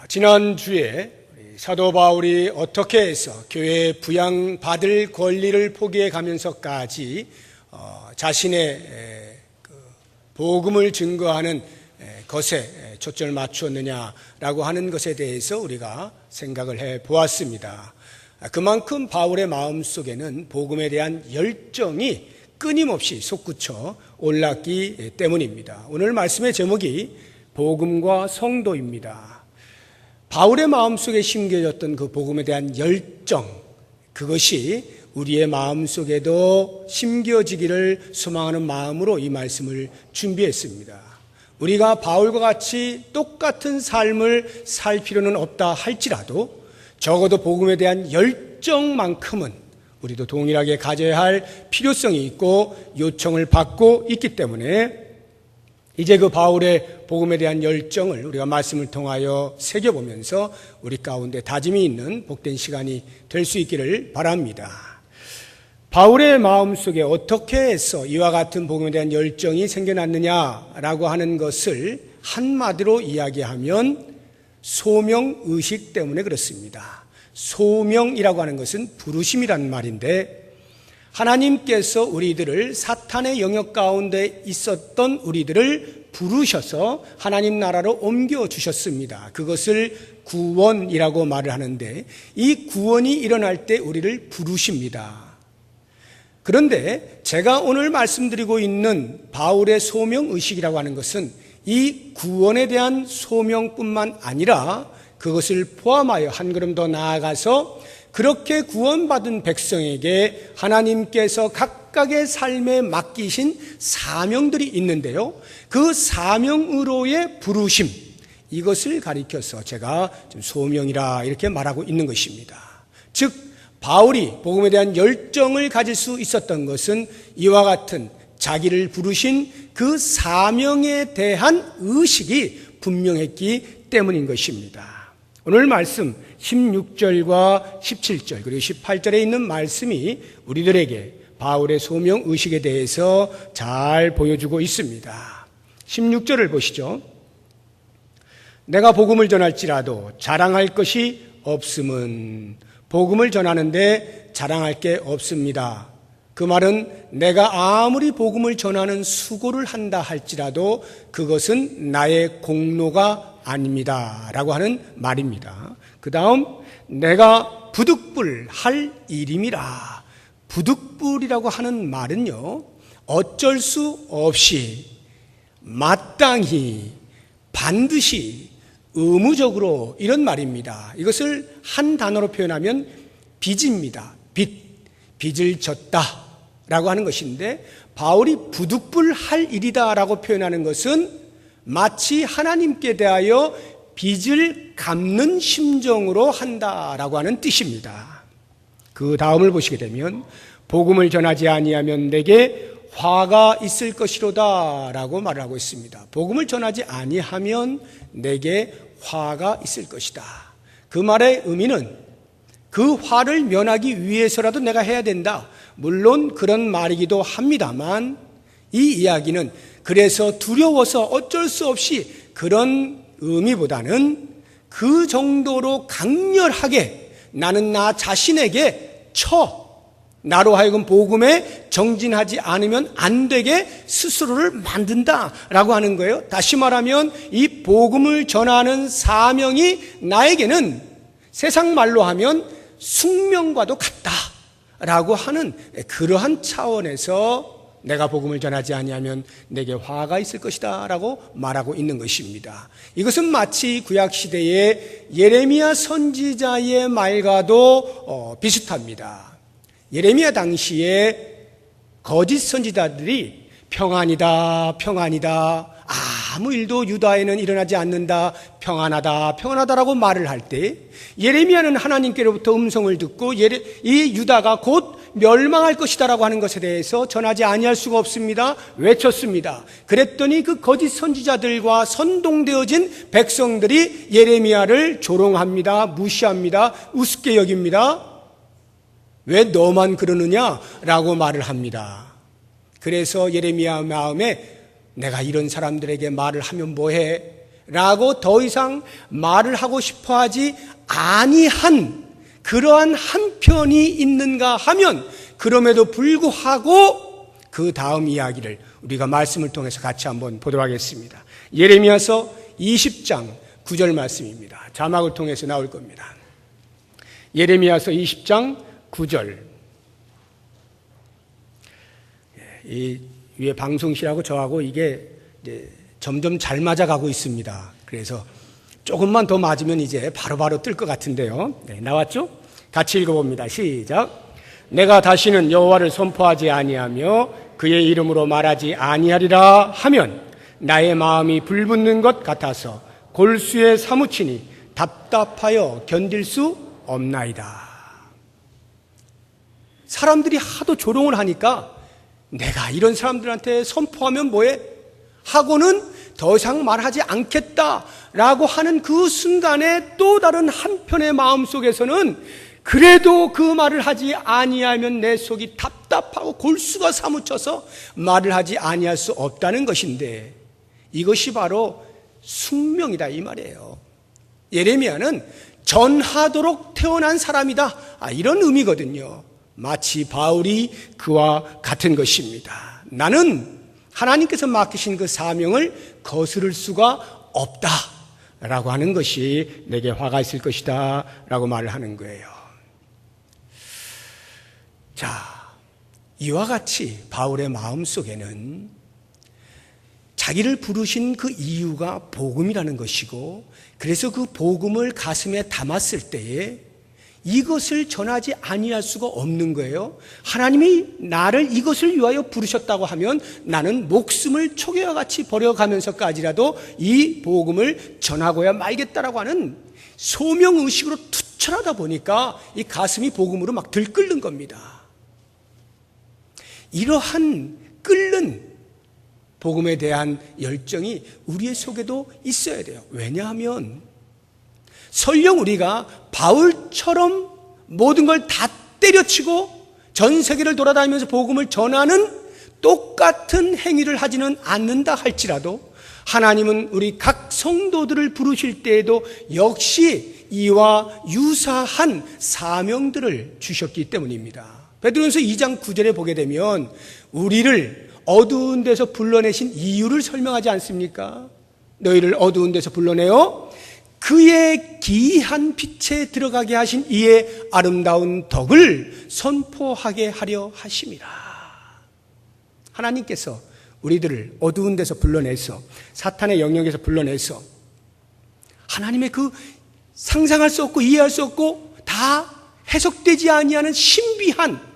지난주에 사도 바울이 어떻게 해서 교회에 부양받을 권리를 포기해 가면서까지 자신의 복음을 증거하는 것에 초점을 맞추었느냐라고 하는 것에 대해서 우리가 생각을 해 보았습니다. 그만큼 바울의 마음속에는 복음에 대한 열정이 끊임없이 솟구쳐 올랐기 때문입니다. 오늘 말씀의 제목이 복음과 성도입니다. 바울의 마음속에 심겨졌던 그 복음에 대한 열정, 그것이 우리의 마음속에도 심겨지기를 소망하는 마음으로 이 말씀을 준비했습니다. 우리가 바울과 같이 똑같은 삶을 살 필요는 없다 할지라도 적어도 복음에 대한 열정만큼은 우리도 동일하게 가져야 할 필요성이 있고 요청을 받고 있기 때문에 이제 그 바울의 복음에 대한 열정을 우리가 말씀을 통하여 새겨보면서 우리 가운데 다짐이 있는 복된 시간이 될 수 있기를 바랍니다. 바울의 마음속에 어떻게 해서 이와 같은 복음에 대한 열정이 생겨났느냐라고 하는 것을 한마디로 이야기하면 소명의식 때문에 그렇습니다. 소명이라고 하는 것은 부르심이라는 말인데, 하나님께서 우리들을 사탄의 영역 가운데 있었던 우리들을 부르셔서 하나님 나라로 옮겨주셨습니다. 그것을 구원이라고 말을 하는데, 이 구원이 일어날 때 우리를 부르십니다. 그런데 제가 오늘 말씀드리고 있는 바울의 소명의식이라고 하는 것은 이 구원에 대한 소명뿐만 아니라 그것을 포함하여 한 걸음 더 나아가서 그렇게 구원받은 백성에게 하나님께서 각각의 삶에 맡기신 사명들이 있는데요, 그 사명으로의 부르심, 이것을 가리켜서 제가 지금 소명이라 이렇게 말하고 있는 것입니다. 즉 바울이 복음에 대한 열정을 가질 수 있었던 것은 이와 같은 자기를 부르신 그 사명에 대한 의식이 분명했기 때문인 것입니다. 오늘 말씀 16절과 17절 그리고 18절에 있는 말씀이 우리들에게 바울의 소명의식에 대해서 잘 보여주고 있습니다. 16절을 보시죠. 내가 복음을 전할지라도 자랑할 것이 없음은, 복음을 전하는데 자랑할 게 없습니다. 그 말은 내가 아무리 복음을 전하는 수고를 한다 할지라도 그것은 나의 공로가 아닙니다 라고 하는 말입니다. 그 다음 내가 부득불 할 일임이라. 부득불이라고 하는 말은요, 어쩔 수 없이 마땅히 반드시 의무적으로 이런 말입니다. 이것을 한 단어로 표현하면 빚입니다. 빚을 졌다 라고 하는 것인데, 바울이 부득불 할 일이다 라고 표현하는 것은 마치 하나님께 대하여 빚을 갚는 심정으로 한다라고 하는 뜻입니다. 그 다음을 보시게 되면 복음을 전하지 아니하면 내게 화가 있을 것이로다 라고 말을 하고 있습니다. 복음을 전하지 아니하면 내게 화가 있을 것이다. 그 말의 의미는 그 화를 면하기 위해서라도 내가 해야 된다, 물론 그런 말이기도 합니다만, 이 이야기는 그래서 두려워서 어쩔 수 없이 그런 의미보다는 그 정도로 강렬하게 나는 나 자신에게 나로 하여금 복음에 정진하지 않으면 안 되게 스스로를 만든다라고 하는 거예요. 다시 말하면 이 복음을 전하는 사명이 나에게는 세상 말로 하면 숙명과도 같다라고 하는 그러한 차원에서 내가 복음을 전하지 아니하면 내게 화가 있을 것이다 라고 말하고 있는 것입니다. 이것은 마치 구약시대의 예레미야 선지자의 말과도 비슷합니다. 예레미야 당시에 거짓 선지자들이 평안이다, 평안이다, 아무 일도 유다에는 일어나지 않는다, 평안하다, 평안하다라고 말을 할 때 예레미야는 하나님께로부터 음성을 듣고 이 유다가 곧 멸망할 것이다라고 하는 것에 대해서 전하지 아니할 수가 없습니다. 외쳤습니다. 그랬더니 그 거짓 선지자들과 선동되어진 백성들이 예레미야를 조롱합니다. 무시합니다. 우습게 여깁니다. 왜 너만 그러느냐라고 말을 합니다. 그래서 예레미야 마음에 내가 이런 사람들에게 말을 하면 뭐해? 라고 더 이상 말을 하고 싶어 하지 아니한 그러한 한편이 있는가 하면 그럼에도 불구하고 그 다음 이야기를 우리가 말씀을 통해서 같이 한번 보도록 하겠습니다. 예레미야서 20장 9절 말씀입니다. 자막을 통해서 나올 겁니다. 예레미야서 20장 9절. 이 위에 방송실하고 저하고 이게 이제 점점 잘 맞아가고 있습니다. 그래서 조금만 더 맞으면 이제 바로바로 뜰 것 같은데요. 네, 나왔죠? 같이 읽어봅니다. 시작. 내가 다시는 여호와를 선포하지 아니하며 그의 이름으로 말하지 아니하리라 하면 나의 마음이 불붙는 것 같아서 골수에 사무치니 답답하여 견딜 수 없나이다. 사람들이 하도 조롱을 하니까 내가 이런 사람들한테 선포하면 뭐해? 하고는 더 이상 말하지 않겠다라고 하는 그 순간에 또 다른 한편의 마음속에서는 그래도 그 말을 하지 아니하면 내 속이 답답하고 골수가 사무쳐서 말을 하지 아니할 수 없다는 것인데 이것이 바로 숙명이다 이 말이에요. 예레미야는 전하도록 태어난 사람이다 이런 의미거든요. 마치 바울이 그와 같은 것입니다. 나는 하나님께서 맡기신 그 사명을 거스를 수가 없다라고 하는 것이 내게 화가 있을 것이다 라고 말을 하는 거예요. 자, 이와 같이 바울의 마음속에는 자기를 부르신 그 이유가 복음이라는 것이고 그래서 그 복음을 가슴에 담았을 때에 이것을 전하지 아니할 수가 없는 거예요. 하나님이 나를 이것을 위하여 부르셨다고 하면 나는 목숨을 초계와 같이 버려가면서까지라도 이 복음을 전하고야 말겠다라고 하는 소명의식으로 투철하다 보니까 이 가슴이 복음으로 막 들끓는 겁니다. 이러한 끓는 복음에 대한 열정이 우리의 속에도 있어야 돼요. 왜냐하면 설령 우리가 바울처럼 모든 걸 다 때려치고 전 세계를 돌아다니면서 복음을 전하는 똑같은 행위를 하지는 않는다 할지라도 하나님은 우리 각 성도들을 부르실 때에도 역시 이와 유사한 사명들을 주셨기 때문입니다. 베드로전서 2장 9절에 보게 되면 우리를 어두운 데서 불러내신 이유를 설명하지 않습니까? 너희를 어두운 데서 불러내어 그의 기이한 빛에 들어가게 하신 이의 아름다운 덕을 선포하게 하려 하심이라. 하나님께서 우리들을 어두운 데서 불러내서 사탄의 영역에서 불러내서 하나님의 그 상상할 수 없고 이해할 수 없고 다 해석되지 아니하는 신비한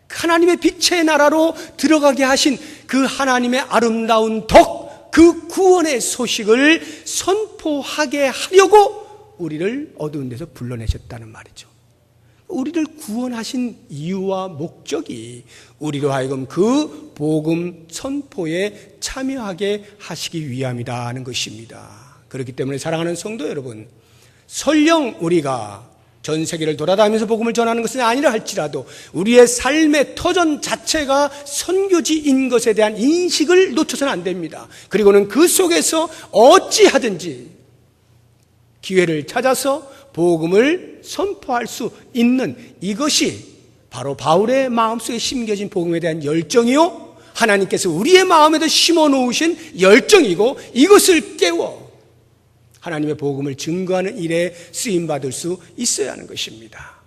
하나님의 빛의 나라로 들어가게 하신 그 하나님의 아름다운 덕, 그 구원의 소식을 선포하게 하려고 우리를 어두운 데서 불러내셨다는 말이죠. 우리를 구원하신 이유와 목적이 우리로 하여금 그 복음 선포에 참여하게 하시기 위함이다 하는 것입니다. 그렇기 때문에 사랑하는 성도 여러분, 설령 우리가 전 세계를 돌아다니면서 복음을 전하는 것은 아니라 할지라도 우리의 삶의 터전 자체가 선교지인 것에 대한 인식을 놓쳐서는 안 됩니다. 그리고는 그 속에서 어찌하든지 기회를 찾아서 복음을 선포할 수 있는 이것이 바로 바울의 마음속에 심겨진 복음에 대한 열정이요 하나님께서 우리의 마음에도 심어놓으신 열정이고 이것을 깨워 하나님의 복음을 증거하는 일에 쓰임받을 수 있어야 하는 것입니다.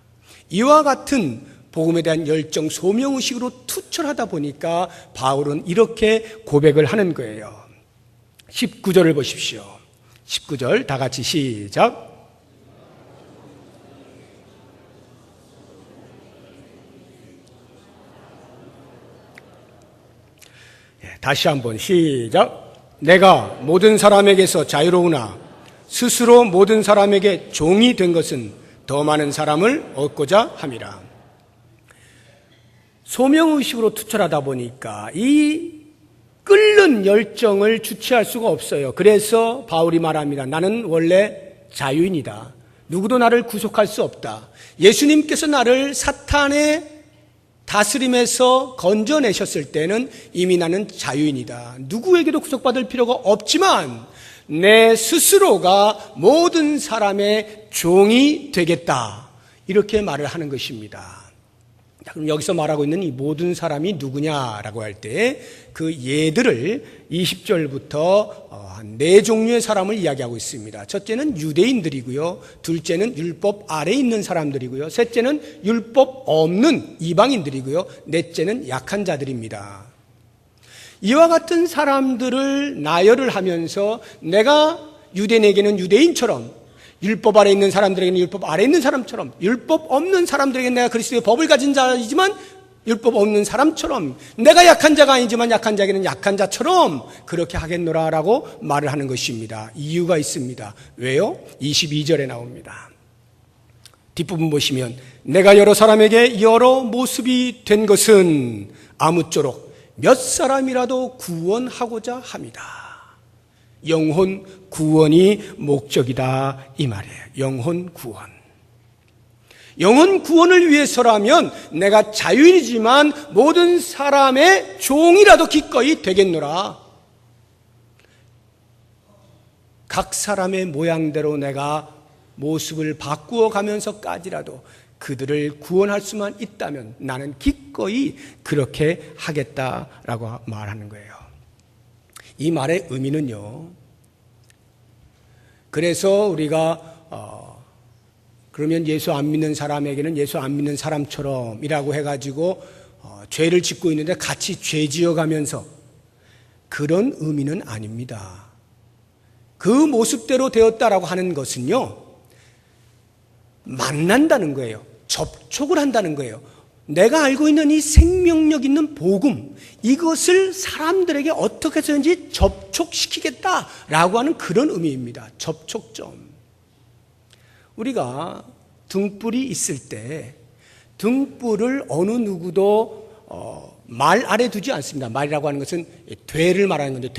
이와 같은 복음에 대한 열정, 소명의식으로 투철하다 보니까 바울은 이렇게 고백을 하는 거예요. 19절을 보십시오. 19절 다 같이 시작. 다시 한번 시작. 내가 모든 사람에게서 자유로우나 스스로 모든 사람에게 종이 된 것은 더 많은 사람을 얻고자 함이라. 소명의식으로 투철하다 보니까 이 끓는 열정을 주체할 수가 없어요. 그래서 바울이 말합니다. 나는 원래 자유인이다. 누구도 나를 구속할 수 없다. 예수님께서 나를 사탄의 다스림에서 건져내셨을 때는 이미 나는 자유인이다. 누구에게도 구속받을 필요가 없지만 내 스스로가 모든 사람의 종이 되겠다. 이렇게 말을 하는 것입니다. 그럼 여기서 말하고 있는 이 모든 사람이 누구냐라고 할 때 그 예들을 20절부터 한 4종류의 사람을 이야기하고 있습니다. 첫째는 유대인들이고요. 둘째는 율법 아래에 있는 사람들이고요. 셋째는 율법 없는 이방인들이고요. 넷째는 약한 자들입니다. 이와 같은 사람들을 나열을 하면서 내가 유대인에게는 유대인처럼, 율법 아래에 있는 사람들에게는 율법 아래에 있는 사람처럼, 율법 없는 사람들에게는 내가 그리스도의 법을 가진 자이지만 율법 없는 사람처럼, 내가 약한 자가 아니지만 약한 자에게는 약한 자처럼 그렇게 하겠노라라고 말을 하는 것입니다. 이유가 있습니다. 왜요? 22절에 나옵니다. 뒷부분 보시면 내가 여러 사람에게 여러 모습이 된 것은 아무쪼록 몇 사람이라도 구원하고자 합니다. 영혼 구원이 목적이다 이 말이에요. 영혼 구원. 영혼 구원을 위해서라면 내가 자유인이지만 모든 사람의 종이라도 기꺼이 되겠노라. 각 사람의 모양대로 내가 모습을 바꾸어 가면서까지라도 그들을 구원할 수만 있다면 나는 기꺼이 그렇게 하겠다라고 말하는 거예요. 이 말의 의미는요, 그래서 우리가 그러면 예수 안 믿는 사람에게는 예수 안 믿는 사람처럼 이라고 해가지고 죄를 짓고 있는데 같이 죄 지어가면서, 그런 의미는 아닙니다. 그 모습대로 되었다라고 하는 것은요, 만난다는 거예요. 접촉을 한다는 거예요. 내가 알고 있는 이 생명력 있는 복음, 이것을 사람들에게 어떻게 해서든지 접촉시키겠다라고 하는 그런 의미입니다. 접촉점. 우리가 등불이 있을 때 등불을 어느 누구도 말 아래 두지 않습니다. 말이라고 하는 것은 되를 말하는 건데,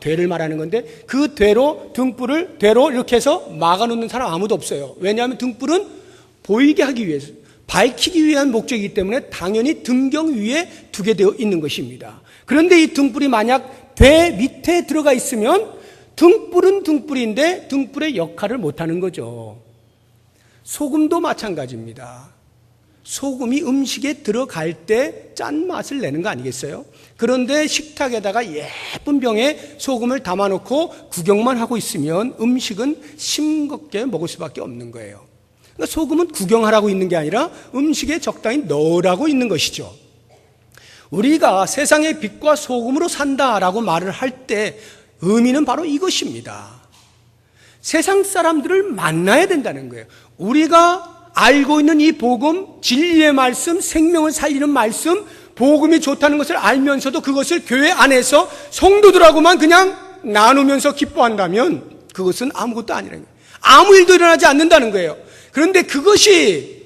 되를 말하는 건데, 그 되로 등불을 되로 이렇게 해서 막아놓는 사람 아무도 없어요. 왜냐하면 등불은 보이게 하기 위해서, 밝히기 위한 목적이기 때문에 당연히 등경 위에 두게 되어 있는 것입니다. 그런데 이 등불이 만약 되 밑에 들어가 있으면 등불은 등불인데 등불의 역할을 못하는 거죠. 소금도 마찬가지입니다. 소금이 음식에 들어갈 때 짠맛을 내는 거 아니겠어요? 그런데 식탁에다가 예쁜 병에 소금을 담아놓고 구경만 하고 있으면 음식은 싱겁게 먹을 수밖에 없는 거예요. 그러니까 소금은 구경하라고 있는 게 아니라 음식에 적당히 넣으라고 있는 것이죠. 우리가 세상의 빛과 소금으로 산다라고 말을 할 때 의미는 바로 이것입니다. 세상 사람들을 만나야 된다는 거예요. 우리가 알고 있는 이 복음, 진리의 말씀, 생명을 살리는 말씀, 복음이 좋다는 것을 알면서도 그것을 교회 안에서 성도들하고만 그냥 나누면서 기뻐한다면 그것은 아무것도 아니라는 거예요. 아무 일도 일어나지 않는다는 거예요. 그런데 그것이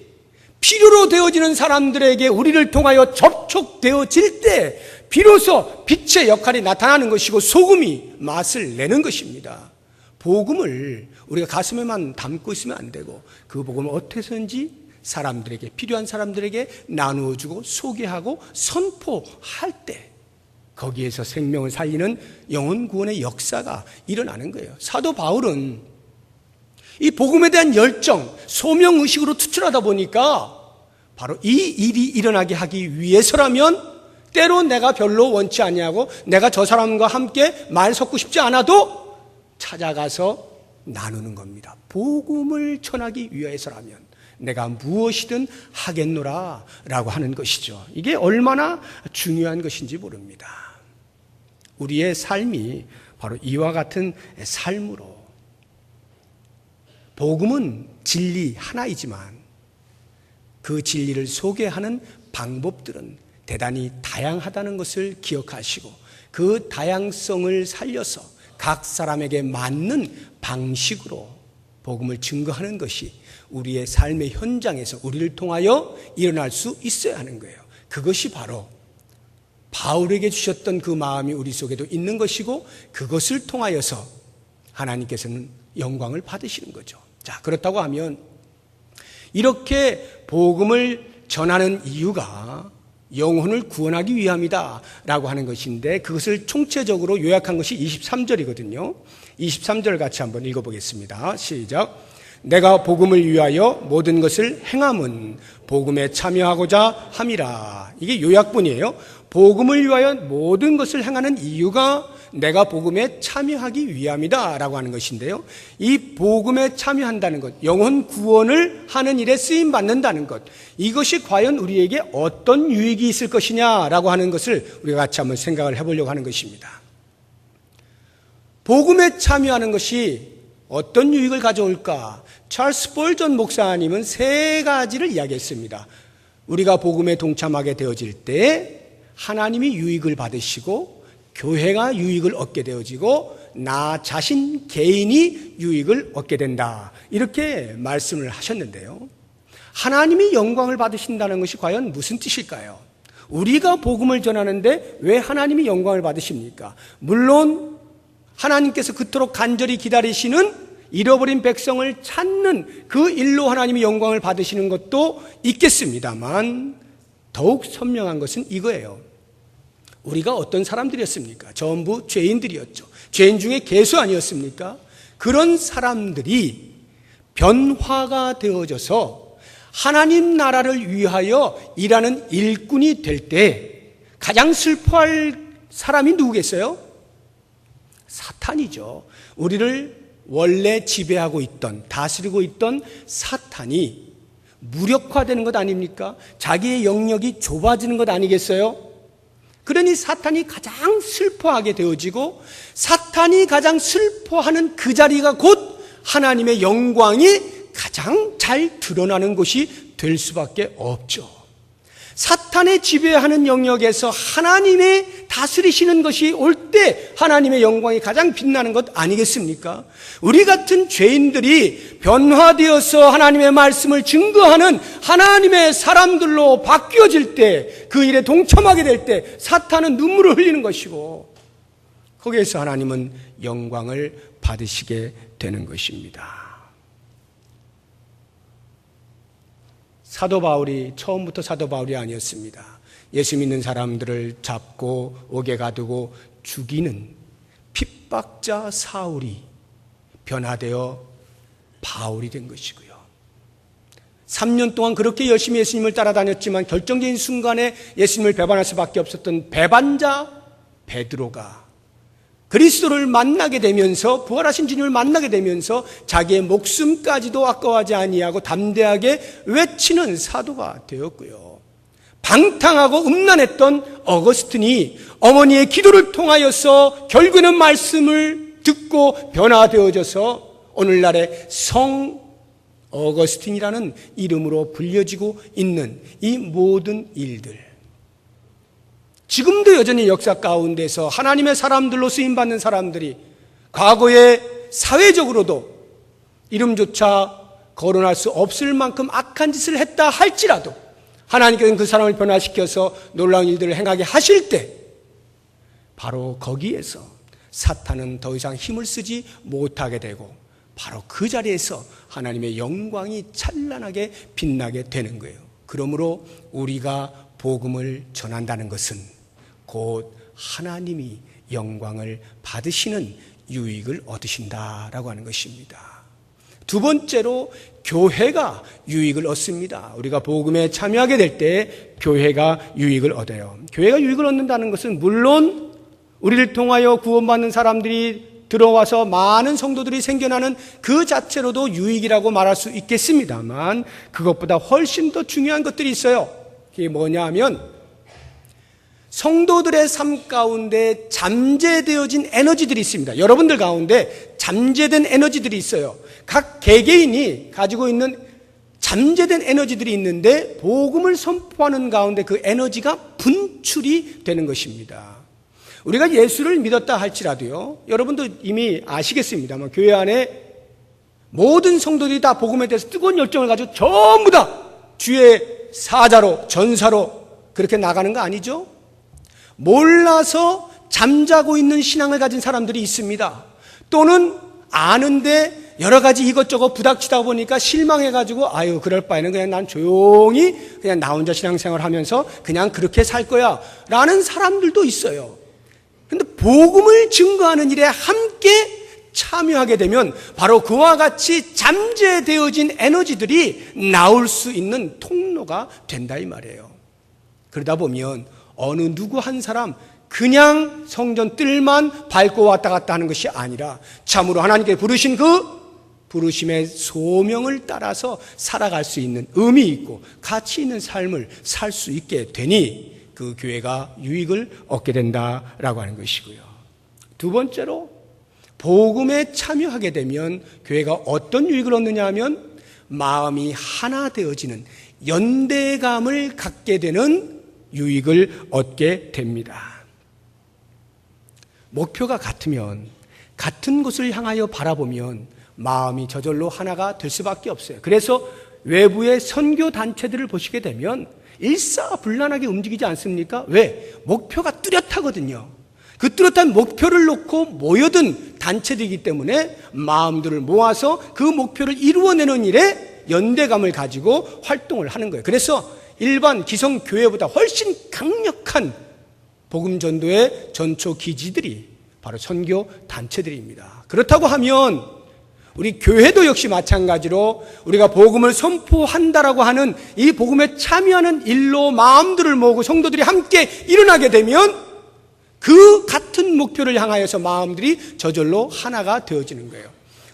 필요로 되어지는 사람들에게 우리를 통하여 접촉되어질 때 비로소 빛의 역할이 나타나는 것이고 소금이 맛을 내는 것입니다. 복음을 우리가 가슴에만 담고 있으면 안 되고 그 복음을 어떻게 해서든지 사람들에게, 필요한 사람들에게 나누어주고 소개하고 선포할 때 거기에서 생명을 살리는 영혼 구원의 역사가 일어나는 거예요. 사도 바울은 이 복음에 대한 열정, 소명의식으로 투철하다 보니까 바로 이 일이 일어나게 하기 위해서라면 때로 내가 별로 원치 아니하고 내가 저 사람과 함께 말 섞고 싶지 않아도 찾아가서 나누는 겁니다. 복음을 전하기 위해서라면 내가 무엇이든 하겠노라 라고 하는 것이죠. 이게 얼마나 중요한 것인지 모릅니다. 우리의 삶이 바로 이와 같은 삶으로, 복음은 진리 하나이지만 그 진리를 소개하는 방법들은 대단히 다양하다는 것을 기억하시고 그 다양성을 살려서 각 사람에게 맞는 방식으로 복음을 증거하는 것이 우리의 삶의 현장에서 우리를 통하여 일어날 수 있어야 하는 거예요. 그것이 바로 바울에게 주셨던 그 마음이 우리 속에도 있는 것이고 그것을 통하여서 하나님께서는 영광을 받으시는 거죠. 자, 그렇다고 하면 이렇게 복음을 전하는 이유가 영혼을 구원하기 위함이다 라고 하는 것인데, 그것을 총체적으로 요약한 것이 23절이거든요. 23절 같이 한번 읽어보겠습니다. 시작. 내가 복음을 위하여 모든 것을 행함은 복음에 참여하고자 함이라. 이게 요약본이에요. 복음을 위하여 모든 것을 행하는 이유가 내가 복음에 참여하기 위함이다 라고 하는 것인데요, 이 복음에 참여한다는 것, 영혼 구원을 하는 일에 쓰임받는다는 것, 이것이 과연 우리에게 어떤 유익이 있을 것이냐라고 하는 것을 우리가 같이 한번 생각을 해보려고 하는 것입니다. 복음에 참여하는 것이 어떤 유익을 가져올까? 찰스 스펄전 목사님은 세 가지를 이야기했습니다. 우리가 복음에 동참하게 되어질 때 하나님이 유익을 받으시고 교회가 유익을 얻게 되어지고 나 자신 개인이 유익을 얻게 된다, 이렇게 말씀을 하셨는데요, 하나님이 영광을 받으신다는 것이 과연 무슨 뜻일까요? 우리가 복음을 전하는데 왜 하나님이 영광을 받으십니까? 물론 하나님께서 그토록 간절히 기다리시는 잃어버린 백성을 찾는 그 일로 하나님이 영광을 받으시는 것도 있겠습니다만, 더욱 선명한 것은 이거예요. 우리가 어떤 사람들이었습니까? 전부 죄인들이었죠. 죄인 중에 괴수 아니었습니까? 그런 사람들이 변화가 되어져서 하나님 나라를 위하여 일하는 일꾼이 될 때 가장 슬퍼할 사람이 누구겠어요? 사탄이죠. 우리를 원래 지배하고 있던, 다스리고 있던 사탄이 무력화되는 것 아닙니까? 자기의 영역이 좁아지는 것 아니겠어요? 그러니 사탄이 가장 슬퍼하게 되어지고, 사탄이 가장 슬퍼하는 그 자리가 곧 하나님의 영광이 가장 잘 드러나는 곳이 될 수밖에 없죠. 사탄의 지배하는 영역에서 하나님의 다스리시는 것이 올 때 하나님의 영광이 가장 빛나는 것 아니겠습니까? 우리 같은 죄인들이 변화되어서 하나님의 말씀을 증거하는 하나님의 사람들로 바뀌어질 때, 그 일에 동참하게 될 때 사탄은 눈물을 흘리는 것이고, 거기에서 하나님은 영광을 받으시게 되는 것입니다. 사도 바울이 처음부터 사도 바울이 아니었습니다. 예수 믿는 사람들을 잡고 옥에 가두고 죽이는 핍박자 사울이 변화되어 바울이 된 것이고요. 3년 동안 그렇게 열심히 예수님을 따라다녔지만 결정적인 순간에 예수님을 배반할 수밖에 없었던 배반자 베드로가 그리스도를 만나게 되면서, 부활하신 주님을 만나게 되면서 자기의 목숨까지도 아까워하지 아니하고 담대하게 외치는 사도가 되었고요. 방탕하고 음란했던 어거스틴이 어머니의 기도를 통하여서 결국에는 말씀을 듣고 변화되어져서 오늘날의 성 어거스틴이라는 이름으로 불려지고 있는 이 모든 일들, 지금도 여전히 역사 가운데서 하나님의 사람들로 쓰임받는 사람들이 과거에 사회적으로도 이름조차 거론할 수 없을 만큼 악한 짓을 했다 할지라도 하나님께서는 그 사람을 변화시켜서 놀라운 일들을 행하게 하실 때, 바로 거기에서 사탄은 더 이상 힘을 쓰지 못하게 되고 바로 그 자리에서 하나님의 영광이 찬란하게 빛나게 되는 거예요. 그러므로 우리가 복음을 전한다는 것은 곧 하나님이 영광을 받으시는 유익을 얻으신다라고 하는 것입니다. 두 번째로 교회가 유익을 얻습니다. 우리가 복음에 참여하게 될 때 교회가 유익을 얻어요. 교회가 유익을 얻는다는 것은 물론 우리를 통하여 구원받는 사람들이 들어와서 많은 성도들이 생겨나는 그 자체로도 유익이라고 말할 수 있겠습니다만, 그것보다 훨씬 더 중요한 것들이 있어요. 그게 뭐냐 하면, 성도들의 삶 가운데 잠재되어진 에너지들이 있습니다. 여러분들 가운데 잠재된 에너지들이 있어요. 각 개개인이 가지고 있는 잠재된 에너지들이 있는데 복음을 선포하는 가운데 그 에너지가 분출이 되는 것입니다. 우리가 예수를 믿었다 할지라도요, 여러분도 이미 아시겠습니다만 교회 안에 모든 성도들이 다 복음에 대해서 뜨거운 열정을 가지고 전부 다 주의 사자로, 전사로 그렇게 나가는 거 아니죠? 몰라서 잠자고 있는 신앙을 가진 사람들이 있습니다. 또는 아는데 여러 가지 이것저것 부닥치다 보니까 실망해가지고 아유 그럴 바에는 그냥 난 조용히 그냥 나 혼자 신앙생활 하면서 그냥 그렇게 살 거야 라는 사람들도 있어요. 그런데 복음을 증거하는 일에 함께 참여하게 되면 바로 그와 같이 잠재되어진 에너지들이 나올 수 있는 통로가 된다 이 말이에요. 그러다 보면 어느 누구 한 사람 그냥 성전 뜰만 밟고 왔다 갔다 하는 것이 아니라 참으로 하나님께 부르신 그 부르심의 소명을 따라서 살아갈 수 있는 의미 있고 가치 있는 삶을 살 수 있게 되니 그 교회가 유익을 얻게 된다라고 하는 것이고요. 두 번째로 복음에 참여하게 되면 교회가 어떤 유익을 얻느냐 하면 마음이 하나 되어지는 연대감을 갖게 되는 유익을 얻게 됩니다. 목표가 같으면 같은 곳을 향하여 바라보면 마음이 저절로 하나가 될 수밖에 없어요. 그래서 외부의 선교 단체들을 보시게 되면 일사불란하게 움직이지 않습니까? 왜? 목표가 뚜렷하거든요. 그 뚜렷한 목표를 놓고 모여든 단체들이기 때문에 마음들을 모아서 그 목표를 이루어내는 일에 연대감을 가지고 활동을 하는 거예요. 그래서 일반 기성교회보다 훨씬 강력한 복음전도의 전초 기지들이 바로 선교 단체들입니다. 그렇다고 하면 우리 교회도 역시 마찬가지로 우리가 복음을 선포한다라고 하는 이 복음에 참여하는 일로 마음들을 모으고 성도들이 함께 일어나게 되면 그 같은 목표를 향하여서 마음들이 저절로 하나가 되어지는 거예요.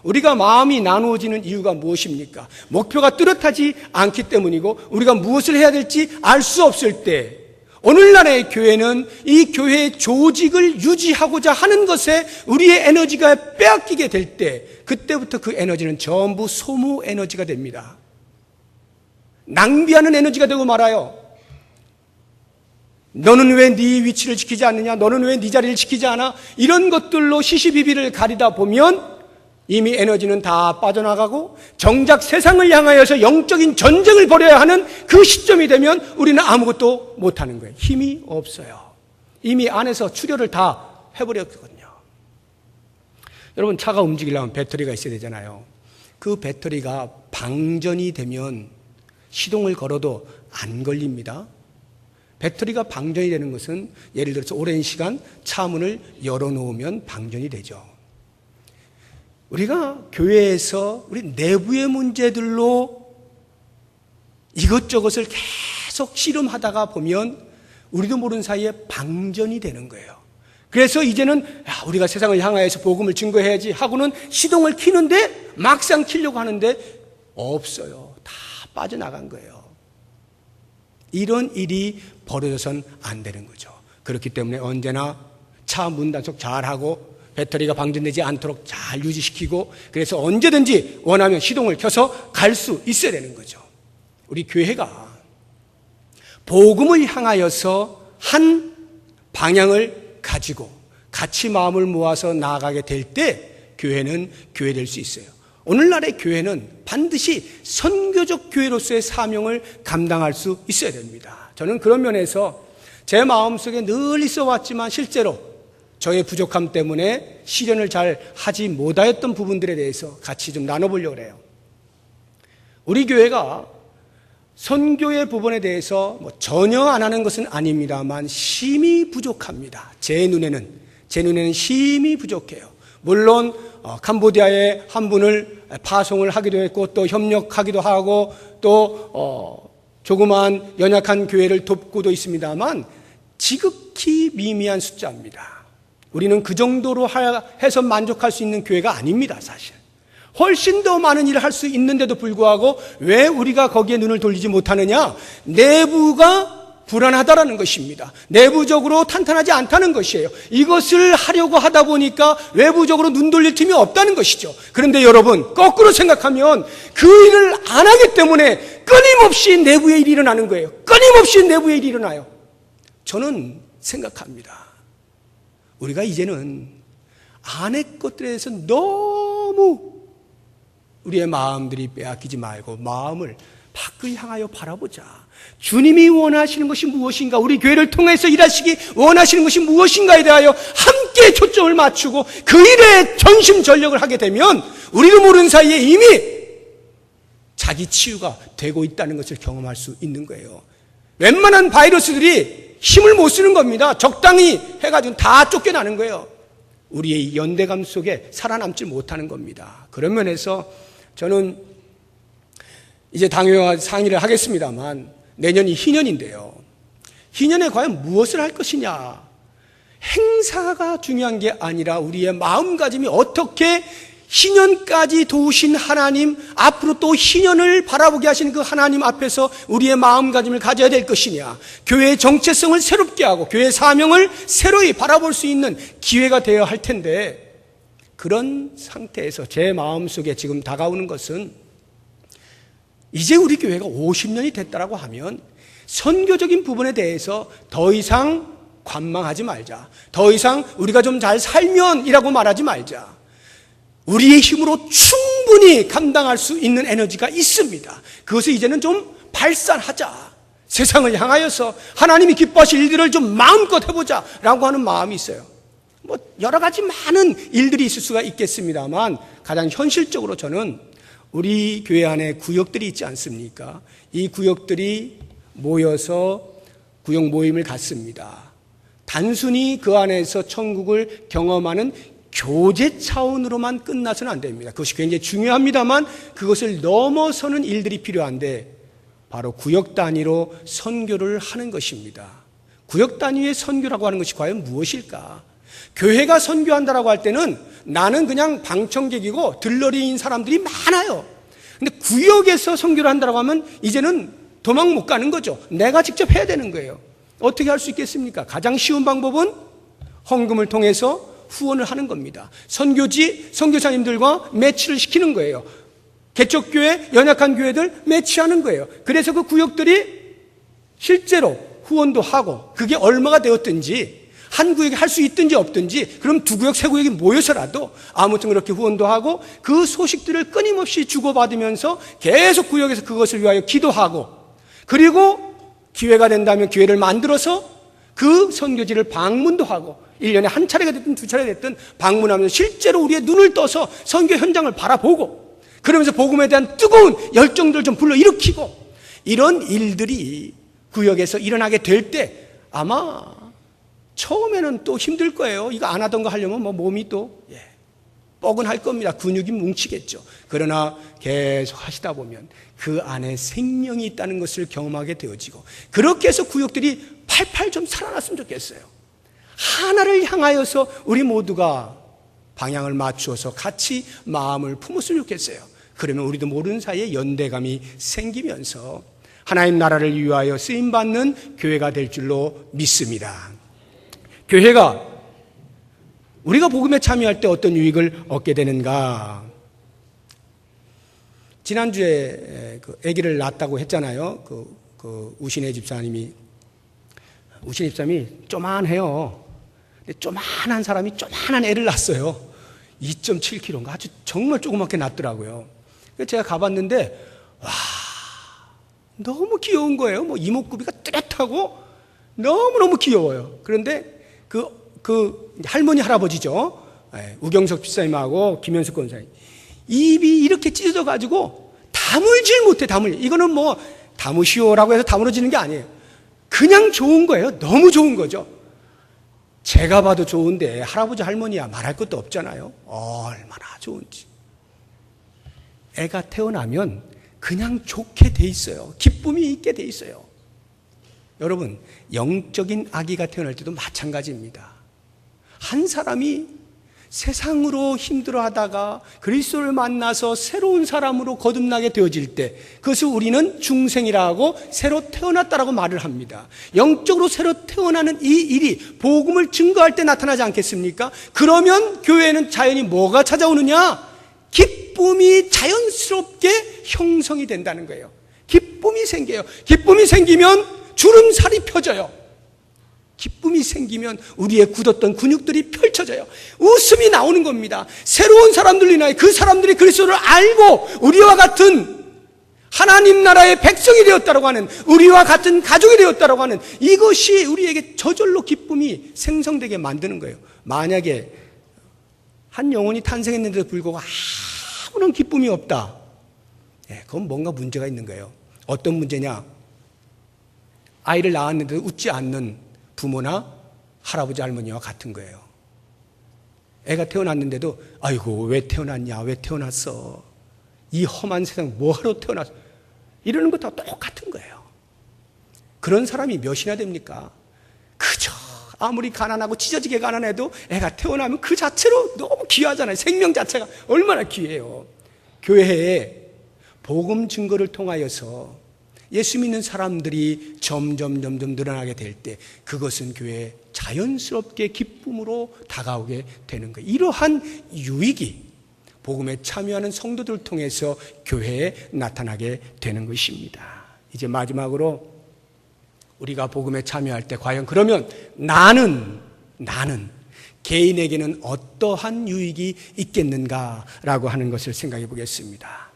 우리가 마음이 나누어지는 이유가 무엇입니까? 목표가 뚜렷하지 않기 때문이고 우리가 무엇을 해야 될지 알 수 없을 때 오늘날의 교회는 이 교회의 조직을 유지하고자 하는 것에 우리의 에너지가 빼앗기게 될 때 그때부터 그 에너지는 전부 소모 에너지가 됩니다. 낭비하는 에너지가 되고 말아요. 너는 왜 네 위치를 지키지 않느냐? 너는 왜 네 자리를 지키지 않아? 이런 것들로 시시비비를 가리다 보면 이미 에너지는 다 빠져나가고 정작 세상을 향하여서 영적인 전쟁을 벌여야 하는 그 시점이 되면 우리는 아무것도 못하는 거예요. 힘이 없어요. 이미 안에서 출혈을 다 해버렸거든요. 여러분 차가 움직이려면 배터리가 있어야 되잖아요. 그 배터리가 방전이 되면 시동을 걸어도 안 걸립니다. 배터리가 방전이 되는 것은 예를 들어서 오랜 시간 차 문을 열어놓으면 방전이 되죠. 우리가 교회에서 우리 내부의 문제들로 이것저것을 계속 씨름하다가 보면 우리도 모르는 사이에 방전이 되는 거예요. 그래서 이제는 우리가 세상을 향하여서 복음을 증거해야지 하고는 시동을 켜는데 막상 켜려고 하는데 없어요. 다 빠져나간 거예요. 이런 일이 벌어져선 안 되는 거죠. 그렇기 때문에 언제나 차 문 단속 잘하고 배터리가 방전되지 않도록 잘 유지시키고 그래서 언제든지 원하면 시동을 켜서 갈 수 있어야 되는 거죠. 우리 교회가 복음을 향하여서 한 방향을 가지고 같이 마음을 모아서 나아가게 될 때 교회는 교회될 수 있어요. 오늘날의 교회는 반드시 선교적 교회로서의 사명을 감당할 수 있어야 됩니다. 저는 그런 면에서 제 마음속에 늘 있어 왔지만 실제로 저의 부족함 때문에 실현을 잘 하지 못하였던 부분들에 대해서 같이 좀 나눠보려고 해요. 우리 교회가 선교의 부분에 대해서 전혀 안 하는 것은 아닙니다만 심히 부족합니다. 제 눈에는 심히 부족해요. 물론 캄보디아에 한 분을 파송을 하기도 했고 또 협력하기도 하고 또 조그마한 연약한 교회를 돕고도 있습니다만 지극히 미미한 숫자입니다. 우리는 그 정도로 해서 만족할 수 있는 교회가 아닙니다. 사실 훨씬 더 많은 일을 할 수 있는데도 불구하고 왜 우리가 거기에 눈을 돌리지 못하느냐? 내부가 불안하다라는 것입니다. 내부적으로 탄탄하지 않다는 것이에요. 이것을 하려고 하다 보니까 외부적으로 눈 돌릴 틈이 없다는 것이죠. 그런데 여러분 거꾸로 생각하면 그 일을 안 하기 때문에 끊임없이 내부의 일이 일어나는 거예요. 끊임없이 내부의 일이 일어나요. 저는 생각합니다. 우리가 이제는 안의 것들에 대해서 너무 우리의 마음들이 빼앗기지 말고 마음을 밖을 향하여 바라보자. 주님이 원하시는 것이 무엇인가, 우리 교회를 통해서 일하시기 원하시는 것이 무엇인가에 대하여 함께 초점을 맞추고 그 일에 전심전력을 하게 되면 우리도 모르는 사이에 이미 자기 치유가 되고 있다는 것을 경험할 수 있는 거예요. 웬만한 바이러스들이 힘을 못 쓰는 겁니다. 적당히 해가지고 다 쫓겨나는 거예요. 우리의 연대감 속에 살아남지 못하는 겁니다. 그런 면에서 저는 이제 당회와 상의를 하겠습니다만 내년이 희년인데요. 희년에 과연 무엇을 할 것이냐. 행사가 중요한 게 아니라 우리의 마음가짐이 어떻게 희년까지 도우신 하나님, 앞으로 또 희년을 바라보게 하시는 그 하나님 앞에서 우리의 마음가짐을 가져야 될 것이냐. 교회의 정체성을 새롭게 하고 교회의 사명을 새로이 바라볼 수 있는 기회가 되어야 할 텐데, 그런 상태에서 제 마음속에 지금 다가오는 것은 이제 우리 교회가 50년이 됐다라고 하면 선교적인 부분에 대해서 더 이상 관망하지 말자. 더 이상 우리가 좀 잘 살면이라고 말하지 말자. 우리의 힘으로 충분히 감당할 수 있는 에너지가 있습니다. 그것을 이제는 좀 발산하자. 세상을 향하여서 하나님이 기뻐하실 일들을 좀 마음껏 해보자 라고 하는 마음이 있어요. 뭐 여러 가지 많은 일들이 있을 수가 있겠습니다만 가장 현실적으로 저는 우리 교회 안에 구역들이 있지 않습니까? 이 구역들이 모여서 구역 모임을 갖습니다. 단순히 그 안에서 천국을 경험하는 교제 차원으로만 끝나서는 안 됩니다. 그것이 굉장히 중요합니다만 그것을 넘어서는 일들이 필요한데 바로 구역 단위로 선교를 하는 것입니다. 구역 단위의 선교라고 하는 것이 과연 무엇일까? 교회가 선교한다라고 할 때는 나는 그냥 방청객이고 들러리인 사람들이 많아요. 근데 구역에서 선교를 한다라고 하면 이제는 도망 못 가는 거죠. 내가 직접 해야 되는 거예요. 어떻게 할 수 있겠습니까? 가장 쉬운 방법은 헌금을 통해서 후원을 하는 겁니다. 선교지, 선교사님들과 매치를 시키는 거예요. 개척교회, 연약한 교회들 매치하는 거예요. 그래서 그 구역들이 실제로 후원도 하고 그게 얼마가 되었든지 한 구역에 할 수 있든지 없든지 그럼 두 구역, 세 구역이 모여서라도 아무튼 그렇게 후원도 하고 그 소식들을 끊임없이 주고받으면서 계속 구역에서 그것을 위하여 기도하고 그리고 기회가 된다면 기회를 만들어서 그 선교지를 방문도 하고 1년에 한 차례가 됐든 두 차례가 됐든 방문하면서 실제로 우리의 눈을 떠서 선교 현장을 바라보고 그러면서 복음에 대한 뜨거운 열정들을 좀 불러일으키고 이런 일들이 구역에서 일어나게 될 때 아마 처음에는 또 힘들 거예요. 이거 안 하던 거 하려면 뭐 몸이 또 뻐근할 겁니다. 근육이 뭉치겠죠. 그러나 계속 하시다 보면 그 안에 생명이 있다는 것을 경험하게 되어지고 그렇게 해서 구역들이 팔팔 좀 살아났으면 좋겠어요. 하나를 향하여서 우리 모두가 방향을 맞추어서 같이 마음을 품었으면 좋겠어요. 그러면 우리도 모르는 사이에 연대감이 생기면서 하나님 나라를 위하여 쓰임받는 교회가 될 줄로 믿습니다. 교회가 우리가 복음에 참여할 때 어떤 유익을 얻게 되는가? 지난주에 그 아기를 낳았다고 했잖아요. 우신혜 집사님이 쪼만해요. 근데 쪼만한 사람이 쪼만한 애를 낳았어요. 2.7kg인가 아주 정말 조그맣게 낳더라고요. 그래서 제가 가봤는데 와 너무 귀여운 거예요. 뭐 이목구비가 뚜렷하고 너무너무 귀여워요. 그런데 그 할머니 할아버지죠. 우경석 집사님하고 김현숙 권사님 입이 이렇게 찢어져 가지고 다물질 못해. 이거는 뭐 다무시오라고 해서 다물어지는 게 아니에요. 그냥 좋은 거예요. 너무 좋은 거죠. 제가 봐도 좋은데 할아버지 할머니야 말할 것도 없잖아요. 얼마나 좋은지. 애가 태어나면 그냥 좋게 돼 있어요. 기쁨이 있게 돼 있어요. 여러분 영적인 아기가 태어날 때도 마찬가지입니다. 한 사람이 세상으로 힘들어하다가 그리스도를 만나서 새로운 사람으로 거듭나게 되어질 때 그것을 우리는 중생이라고 새로 태어났다라고 말을 합니다. 영적으로 새로 태어나는 이 일이 복음을 증거할 때 나타나지 않겠습니까? 그러면 교회에는 자연히 뭐가 찾아오느냐? 기쁨이 자연스럽게 형성이 된다는 거예요. 기쁨이 생겨요. 기쁨이 생기면 주름살이 펴져요. 기쁨이 생기면 우리의 굳었던 근육들이 펼쳐져요. 웃음이 나오는 겁니다. 새로운 사람들로 인하여 그 사람들이 그리스도를 알고 우리와 같은 하나님 나라의 백성이 되었다라고 하는, 우리와 같은 가족이 되었다라고 하는 이것이 우리에게 저절로 기쁨이 생성되게 만드는 거예요. 만약에 한 영혼이 탄생했는데도 불구하고 아무런 기쁨이 없다, 그건 뭔가 문제가 있는 거예요. 어떤 문제냐? 아이를 낳았는데도 웃지 않는 부모나 할아버지 할머니와 같은 거예요. 애가 태어났는데도 아이고 왜 태어났냐, 왜 태어났어, 이 험한 세상 뭐하러 태어났어, 이러는 거 다 똑같은 거예요. 그런 사람이 몇이나 됩니까? 그저 아무리 가난하고 찢어지게 가난해도 애가 태어나면 그 자체로 너무 귀하잖아요. 생명 자체가 얼마나 귀해요. 교회에 복음 증거를 통하여서 예수 믿는 사람들이 점점 늘어나게 될 때 그것은 교회에 자연스럽게 기쁨으로 다가오게 되는 거예요. 이러한 유익이 복음에 참여하는 성도들을 통해서 교회에 나타나게 되는 것입니다. 이제 마지막으로 우리가 복음에 참여할 때 과연 그러면 나는 개인에게는 어떠한 유익이 있겠는가라고 하는 것을 생각해 보겠습니다.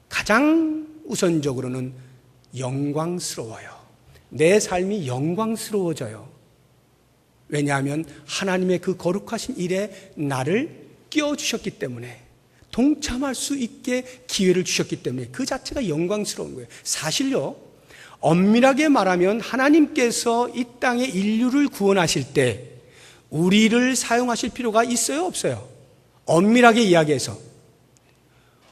가장 우선적으로는 영광스러워요. 내 삶이 영광스러워져요. 왜냐하면 하나님의 그 거룩하신 일에 나를 끼워주셨기 때문에, 동참할 수 있게 기회를 주셨기 때문에 그 자체가 영광스러운 거예요. 사실요, 엄밀하게 말하면 하나님께서 이 땅의 인류를 구원하실 때 우리를 사용하실 필요가 있어요, 없어요? 엄밀하게 이야기해서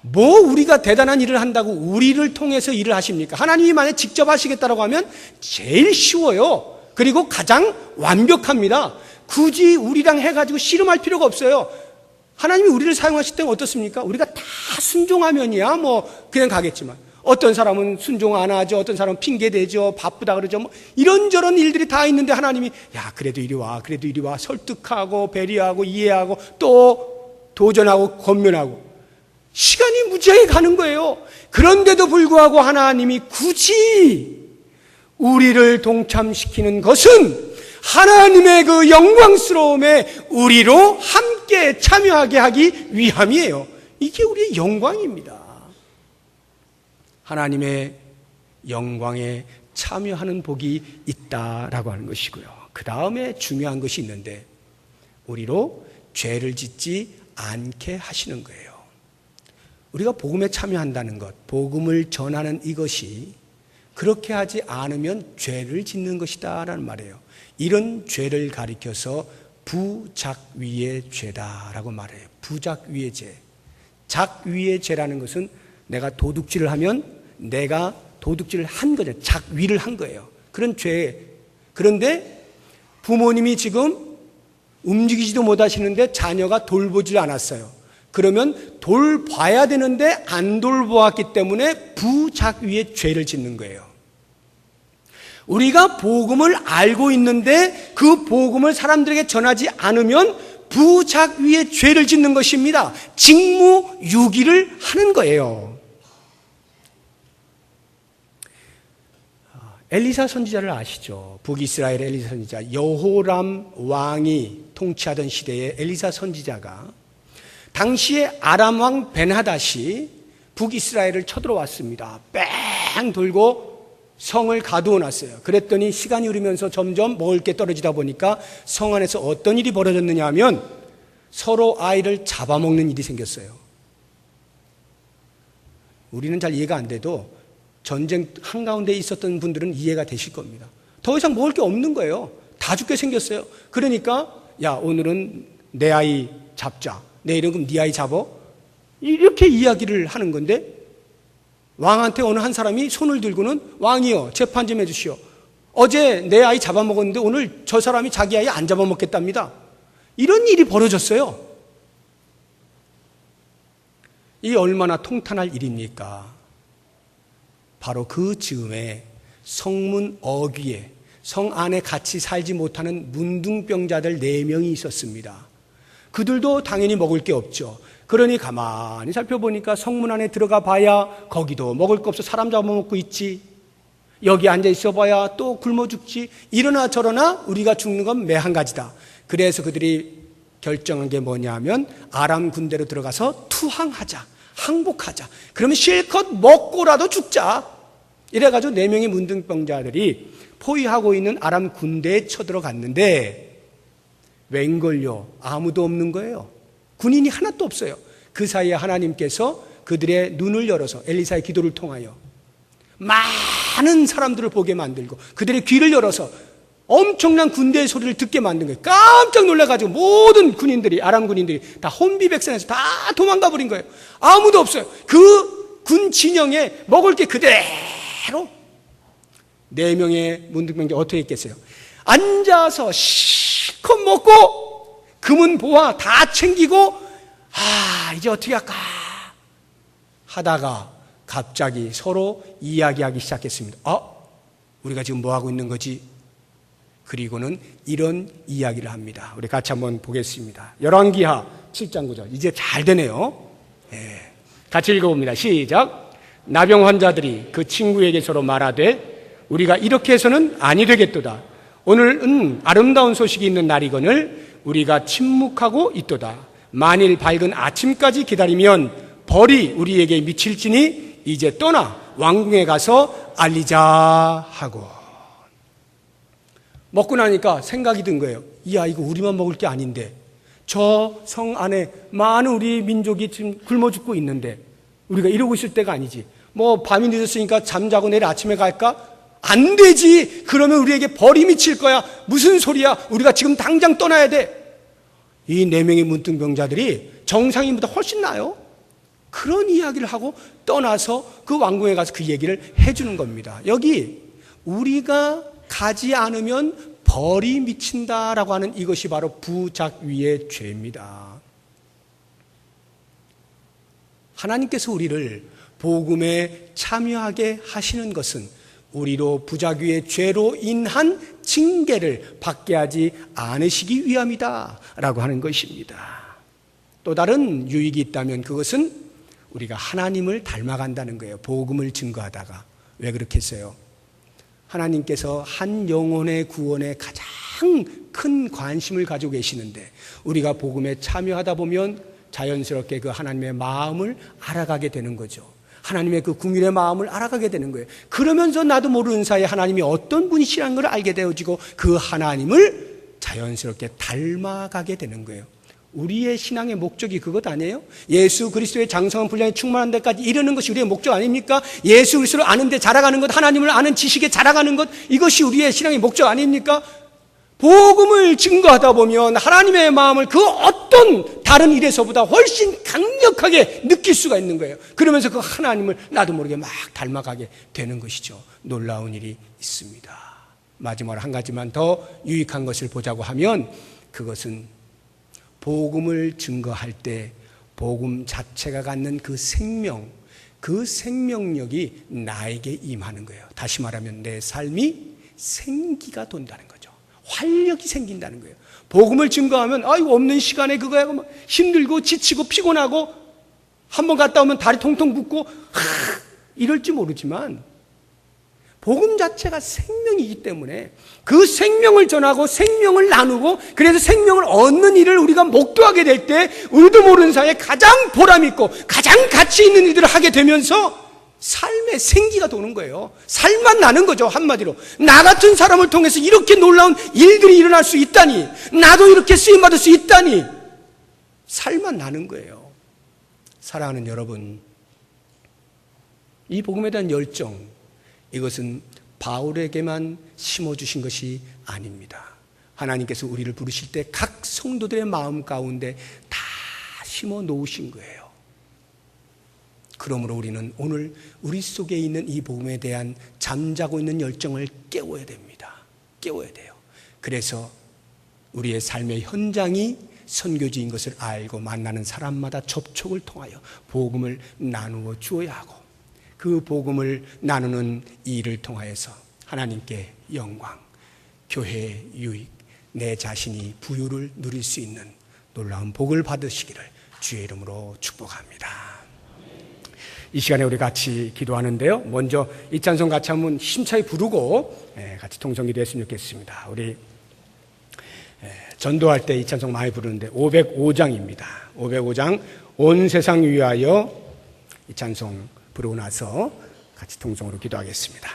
뭐 우리가 대단한 일을 한다고 우리를 통해서 일을 하십니까? 하나님이 만약 직접 하시겠다고 하면 제일 쉬워요. 그리고 가장 완벽합니다. 굳이 우리랑 해가지고 씨름할 필요가 없어요. 하나님이 우리를 사용하실 때는 어떻습니까? 우리가 다 순종하면이야 뭐 그냥 가겠지만, 어떤 사람은 순종 안 하죠, 어떤 사람은 핑계대죠, 바쁘다 그러죠, 뭐 이런저런 일들이 다 있는데 하나님이 야 그래도 이리 와, 그래도 이리 와, 설득하고 배려하고 이해하고 또 도전하고 권면하고 시간이 무지하게 가는 거예요. 그런데도 불구하고 하나님이 굳이 우리를 동참시키는 것은 하나님의 그 영광스러움에 우리로 함께 참여하게 하기 위함이에요. 이게 우리의 영광입니다. 하나님의 영광에 참여하는 복이 있다라고 하는 것이고요. 그 다음에 중요한 것이 있는데, 우리로 죄를 짓지 않게 하시는 거예요. 우리가 복음에 참여한다는 것, 복음을 전하는 이것이 그렇게 하지 않으면 죄를 짓는 것이다 라는 말이에요. 이런 죄를 가리켜서 부작위의 죄다라고 말해요. 부작위의 죄. 작위의 죄라는 것은 내가 도둑질을 하면 내가 도둑질을 한 거죠. 작위를 한 거예요. 그런 죄. 그런데 부모님이 지금 움직이지도 못하시는데 자녀가 돌보질 않았어요. 그러면 돌봐야 되는데 안 돌보았기 때문에 부작위의 죄를 짓는 거예요. 우리가 복음을 알고 있는데 그 복음을 사람들에게 전하지 않으면 부작위의 죄를 짓는 것입니다. 직무유기를 하는 거예요. 엘리사 선지자를 아시죠? 북이스라엘 엘리사 선지자, 여호람 왕이 통치하던 시대에 엘리사 선지자가 당시에 아람 왕 벤하닷이 북이스라엘을 쳐들어왔습니다. 뺑 돌고 성을 가두어 놨어요. 그랬더니 시간이 흐르면서 점점 먹을 게 떨어지다 보니까 성 안에서 어떤 일이 벌어졌느냐 하면 서로 아이를 잡아먹는 일이 생겼어요. 우리는 잘 이해가 안 돼도 전쟁 한가운데 있었던 분들은 이해가 되실 겁니다. 더 이상 먹을 게 없는 거예요. 다 죽게 생겼어요. 그러니까 야 오늘은 내 아이 잡자, 내일은 그럼 네 아이 잡어, 이렇게 이야기를 하는 건데, 왕한테 어느 한 사람이 손을 들고는 왕이여 재판 좀 해주시오. 어제 내 아이 잡아먹었는데 오늘 저 사람이 자기 아이 안 잡아먹겠답니다. 이런 일이 벌어졌어요. 이 얼마나 통탄할 일입니까? 바로 그 즈음에 성문 어귀에 성 안에 같이 살지 못하는 문둥병자들 4명이 있었습니다. 그들도 당연히 먹을 게 없죠. 그러니 가만히 살펴보니까 성문 안에 들어가 봐야 거기도 먹을 거 없어 사람 잡아먹고 있지. 여기 앉아 있어 봐야 또 굶어 죽지. 이러나 저러나 우리가 죽는 건 매 한 가지다. 그래서 그들이 결정한 게 뭐냐면 아람 군대로 들어가서 투항하자. 항복하자. 그러면 실컷 먹고라도 죽자. 이래가지고 4명의 문둥병자들이 포위하고 있는 아람 군대에 쳐들어갔는데 웬걸요? 아무도 없는 거예요. 군인이 하나도 없어요. 그 사이에 하나님께서 그들의 눈을 열어서 엘리사의 기도를 통하여 많은 사람들을 보게 만들고 그들의 귀를 열어서 엄청난 군대의 소리를 듣게 만든 거예요. 깜짝 놀라가지고 모든 군인들이, 아람 군인들이 다 혼비백산해서 다 도망가 버린 거예요. 아무도 없어요. 그 군 진영에 먹을 게 그대로. 4명의 문둥병자 어떻게 했겠어요? 앉아서 실컷 먹고 금은 보화 다 챙기고 이제 어떻게 할까 하다가 갑자기 서로 이야기하기 시작했습니다. 우리가 지금 뭐 하고 있는 거지? 그리고는 이런 이야기를 합니다. 우리 같이 한번 보겠습니다. 열왕기하 7장 9절. 이제 잘 되네요. 같이 읽어봅니다. 시작. 나병 환자들이 그 친구에게 서로 말하되 우리가 이렇게 해서는 아니 되겠도다. 오늘은 아름다운 소식이 있는 날이거늘 우리가 침묵하고 있도다. 만일 밝은 아침까지 기다리면 벌이 우리에게 미칠지니 이제 떠나 왕궁에 가서 알리자 하고. 먹고 나니까 생각이 든 거예요. 이거 우리만 먹을 게 아닌데 저 성 안에 많은 우리 민족이 지금 굶어 죽고 있는데 우리가 이러고 있을 때가 아니지. 뭐 밤이 늦었으니까 잠자고 내일 아침에 갈까? 안 되지. 그러면 우리에게 벌이 미칠 거야. 무슨 소리야? 우리가 지금 당장 떠나야 돼. 이 4명의 문둥병자들이 정상인보다 훨씬 나아요. 그런 이야기를 하고 떠나서 그 왕궁에 가서 그 얘기를 해주는 겁니다. 여기 우리가 가지 않으면 벌이 미친다라고 하는 이것이 바로 부작위의 죄입니다. 하나님께서 우리를 복음에 참여하게 하시는 것은 우리로 부작위의 죄로 인한 징계를 받게 하지 않으시기 위함이다 라고 하는 것입니다. 또 다른 유익이 있다면 그것은 우리가 하나님을 닮아간다는 거예요. 복음을 증거하다가. 왜 그렇게 했어요? 하나님께서 한 영혼의 구원에 가장 큰 관심을 가지고 계시는데 우리가 복음에 참여하다 보면 자연스럽게 그 하나님의 마음을 알아가게 되는 거죠. 하나님의 그 긍휼의 마음을 알아가게 되는 거예요. 그러면서 나도 모르는 사이에 하나님이 어떤 분이시라는 걸 알게 되어지고 그 하나님을 자연스럽게 닮아가게 되는 거예요. 우리의 신앙의 목적이 그것 아니에요? 예수 그리스도의 장성한 분량에 충만한 데까지 이르는 것이 우리의 목적 아닙니까? 예수 그리스도를 아는 데 자라가는 것, 하나님을 아는 지식에 자라가는 것, 이것이 우리의 신앙의 목적 아닙니까? 복음을 증거하다 보면 하나님의 마음을 그 어떤 다른 일에서보다 훨씬 강력하게 느낄 수가 있는 거예요. 그러면서 그 하나님을 나도 모르게 막 닮아가게 되는 것이죠. 놀라운 일이 있습니다. 마지막으로 한 가지만 더 유익한 것을 보자고 하면 그것은 복음을 증거할 때 복음 자체가 갖는 그 생명, 그 생명력이 나에게 임하는 거예요. 다시 말하면 내 삶이 생기가 돈다는 거죠. 활력이 생긴다는 거예요. 복음을 증거하면 없는 시간에 그거야 힘들고 지치고 피곤하고 한번 갔다 오면 다리 통통 붓고 이럴지 모르지만 복음 자체가 생명이기 때문에 그 생명을 전하고 생명을 나누고 그래서 생명을 얻는 일을 우리가 목도하게 될 때 우리도 모르는 사이에 가장 보람있고 가장 가치 있는 일들을 하게 되면서 삶의 생기가 도는 거예요. 살만 나는 거죠. 한마디로 나 같은 사람을 통해서 이렇게 놀라운 일들이 일어날 수 있다니, 나도 이렇게 쓰임받을 수 있다니 살만 나는 거예요. 사랑하는 여러분, 이 복음에 대한 열정, 이것은 바울에게만 심어주신 것이 아닙니다. 하나님께서 우리를 부르실 때 각 성도들의 마음 가운데 다 심어 놓으신 거예요. 그러므로 우리는 오늘 우리 속에 있는 이 복음에 대한 잠자고 있는 열정을 깨워야 됩니다. 깨워야 돼요. 그래서 우리의 삶의 현장이 선교지인 것을 알고 만나는 사람마다 접촉을 통하여 복음을 나누어 주어야 하고 그 복음을 나누는 일을 통하여서 하나님께 영광, 교회의 유익, 내 자신이 부유를 누릴 수 있는 놀라운 복을 받으시기를 주의 이름으로 축복합니다. 이 시간에 우리 같이 기도하는데요. 먼저 이 찬송 같이 한번 힘차게 부르고 같이 통성기도 했으면 좋겠습니다. 우리 전도할 때 이 찬송 많이 부르는데 505장입니다. 505장 온 세상 위하여 이 찬송 부르고 나서 같이 통성으로 기도하겠습니다.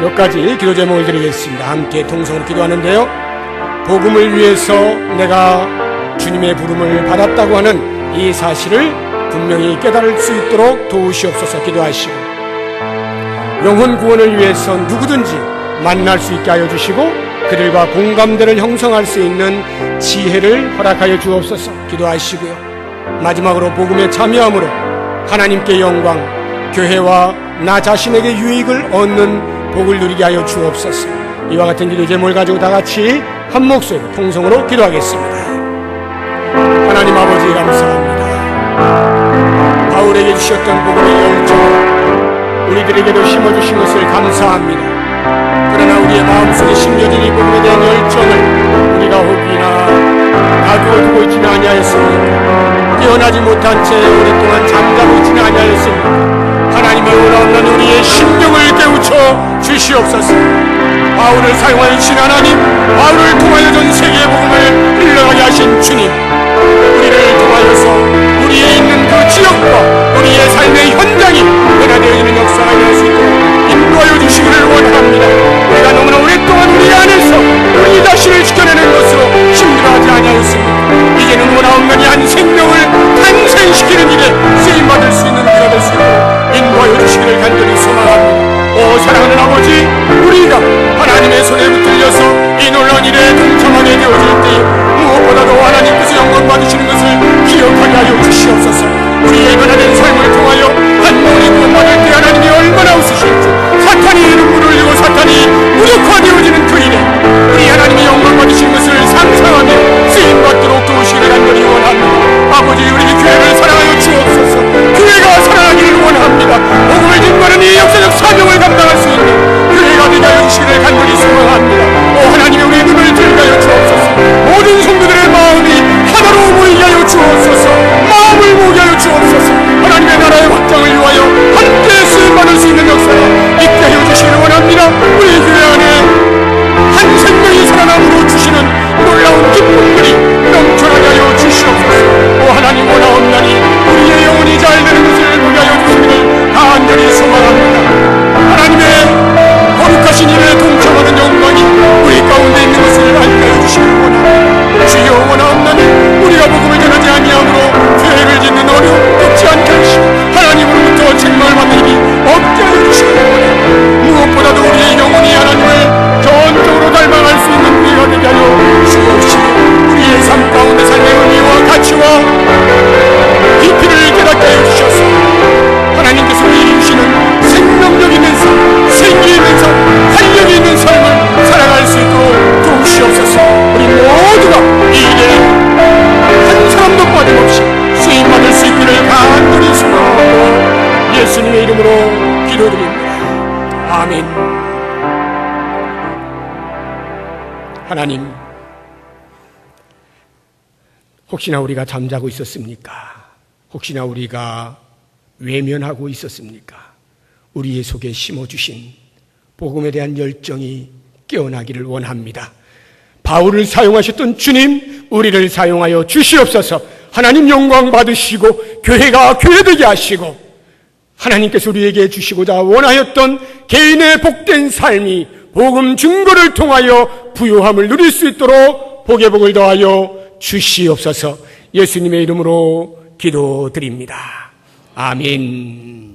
몇 가지 기도 제목을 드리겠습니다. 함께 통성으로 기도하는데요. 복음을 위해서 내가 주님의 부름을 받았다고 하는 이 사실을 분명히 깨달을 수 있도록 도우시옵소서 기도하시고, 영혼 구원을 위해서 누구든지 만날 수 있게 하여 주시고 그들과 공감대를 형성할 수 있는 지혜를 허락하여 주옵소서 기도하시고요. 마지막으로 복음에 참여함으로 하나님께 영광, 교회와 나 자신에게 유익을 얻는 복을 누리게 하여 주옵소서. 이와 같은 기도 제목을 가지고 다 같이 한 목소리로 통성으로 기도하겠습니다. 하나님 아버지 감사합니다. 바울에게 주셨던 복음의 열정 우리들에게도 심어주신 것을 감사합니다. 그러나 우리의 마음속에 심겨진 이 복음에 대한 열정을 우리가 혹이나 놔두어 두고 있지는 아니하였습니까? 깨어나지 못한 채 오랫동안 잠자고 있지는 아니하였습니까? 하나님이 오라는 우리의 심령을 깨우쳐 주시옵소서. 바울을 사용하여 주신 하나님, 바울을 통하여 전 세계의 복음을 흘러가게 하신 주님, 우리를 통하여서 우리의 있는 그 지역과 우리의 삶의 현장이 변화되어 있는 역사가 일어날 수 있도록 인도하여 주시기를 원합니다. 우리가 너무나 오랫동안 우리 안에서 우리 자신을 지켜내는 것으로 힘들어하지 아니하였습니다. 이제는 원하옵나니 한 생명을 탄생시키는 일에 쓰임받을 수 있는 우리가 될 수 있도록 인도하여 주시기를 간절히 소망합니다. 오 사랑하는 아버지, 우리가 하나님의 손에 붙들려서 이 놀라운 일에 동참하게 되어질 때 무엇보다도 하나님께서 영광 받으시는 것을 기억하게 하여 주시옵소서. 이름으로 기도드립니다. 아멘. 하나님, 혹시나 우리가 잠자고 있었습니까? 혹시나 우리가 외면하고 있었습니까? 우리의 속에 심어주신 복음에 대한 열정이 깨어나기를 원합니다. 바울을 사용하셨던 주님, 우리를 사용하여 주시옵소서. 하나님 영광 받으시고 교회가 교회되게 하시고 하나님께서 우리에게 주시고자 원하였던 개인의 복된 삶이 복음 증거를 통하여 부요함을 누릴 수 있도록 복의 복을 더하여 주시옵소서. 예수님의 이름으로 기도드립니다. 아멘.